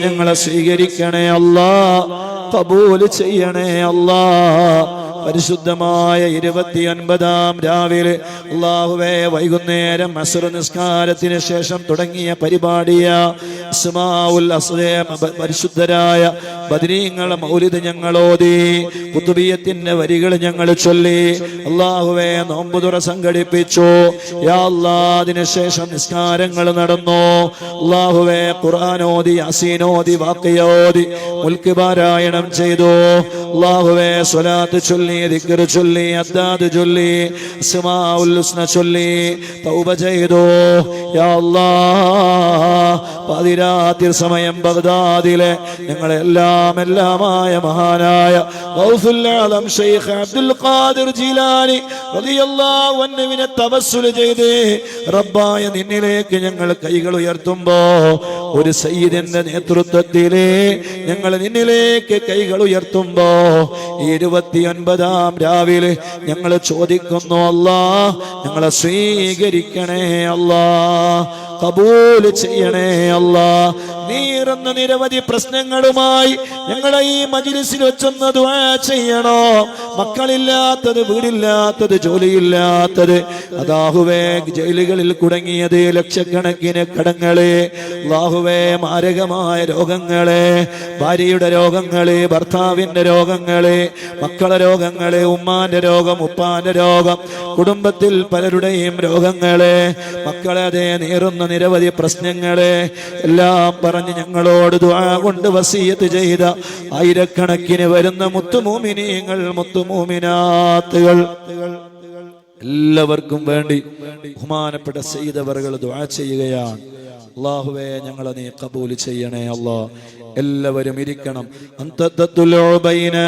ഞങ്ങളെ സ്വീകരിക്കണേ അല്ലാ, ഖബൂൽ ചെയ്യണേ അല്ലാ. പരിശുദ്ധമായ 29-ാം രാവിലെ അല്ലാഹുവേ വൈകുന്നേരം അസ്ർ നിസ്കാരത്തിന് ശേഷം തുടങ്ങിയ പരിപാടിയ ഇസ്മാഉൽ അസ്ലം പരിശുദ്ധരായ ബദരീങ്ങളുടെ മൗലിദ് ഞങ്ങൾ ഓതി, ഖുതുബിയത്തിന്റെ വരികൾ ഞങ്ങൾ ചൊല്ലി. അല്ലാഹുവേ നോമ്പ് തുറ സംഘടിപ്പിച്ചു യാ അല്ലാഹ്. അതിനുശേഷം നിസ്കാരങ്ങൾ നടന്നു. അല്ലാഹുവേ ഖുർആൻ ഓതി, യാസീൻ ഓതി, വാഖിയ ഓതി, മുൽക്ക് പാരായണം ചെയ്തു. അല്ലാഹുവേ സ്വലാത്ത് ചൊല്ലി, ദിക്ർ ചൊല്ലി, അദ്ദാദ് ചൊല്ലി, ഇസ്മാഉൽ ഹുസ്ന ചൊല്ലി, തൗബ ചെയ്തു യാ അല്ലാഹ്. പാതിരാത്രി സമയം ബഗ്ദാദിലെ ഞങ്ങളെല്ലാമായ മഹാനായ ഗൗസുൽ ആലം ശൈഖ് അബ്ദുൽ ഖാദിർ ജീലാനി റളിയല്ലാഹു അൻഹുവിനെ തവസ്സുൽ ചെയ്ത് റബ്ബായ നിന്നിലേക്ക് ഞങ്ങൾ കൈകൾ ഉയർത്തുമ്പോ ഒരു സയ്യിദിന്റെ നേതൃത്വത്തിലെ ഞങ്ങൾ നിന്നിലേക്ക് കൈകൾ ഉയർത്തുമ്പോ 29-ാം രാവിലെ ഞങ്ങൾ ചോദിക്കുന്നു അല്ലാഹ് ഞങ്ങളെ സ്വീകരിക്കണേ അല്ലാഹ്, ഖബൂൽ ചെയ്യണേ അല്ലാഹ്. നീറുന്ന നിരവധി പ്രശ്നങ്ങളുമായി ഞങ്ങളെ ഈ മജ്ലിസിൽ വെച്ചൊന്ന് ദുആ ചെയ്യണോ. മക്കളില്ലാത്തത്, വീടില്ലാത്തത്, ജോലിയില്ലാത്തത്, അല്ലാഹുവേ ജയിലുകളിൽ കുടുങ്ങിയത്, ലക്ഷക്കണക്കിന് കടങ്ങളെ, അല്ലാഹുവേ മാരകമായ രോഗങ്ങളെ, ഭാര്യയുടെ രോഗങ്ങളെ, ഭർത്താവിന്റെ രോഗങ്ങളെ, മക്കളുടെ രോഗങ്ങളെ, ഉമ്മാന്റെ രോഗം, ഉപ്പാന്റെ രോഗം, കുടുംബത്തിൽ പലരുടെയും രോഗങ്ങളെ, മക്കളെ അതേ നീറുന്ന നിരവധി പ്രശ്നങ്ങളെ എല്ലാം പറഞ്ഞ് ഞങ്ങളോട് ദുആ കൊണ്ട് വസിയത്ത് ചെയ്ത ആയിരക്കണക്കിന് വരുന്ന മുത്തുമൂമിനീങ്ങൾ, മുത്തുമൂമിനാത്തുകൾ എല്ലാവർക്കും വേണ്ടി ബഹുമാനപ്പെട്ട സയ്യിദ് അവറുകൾ ദുആ ചെയ്യുകയാണ്. അല്ലാഹുവേ ഞങ്ങളെ നീ ഖബൂൽ ചെയ്യണേ അല്ലാഹ്. എല്ലാവരും ഇരിക്കണം.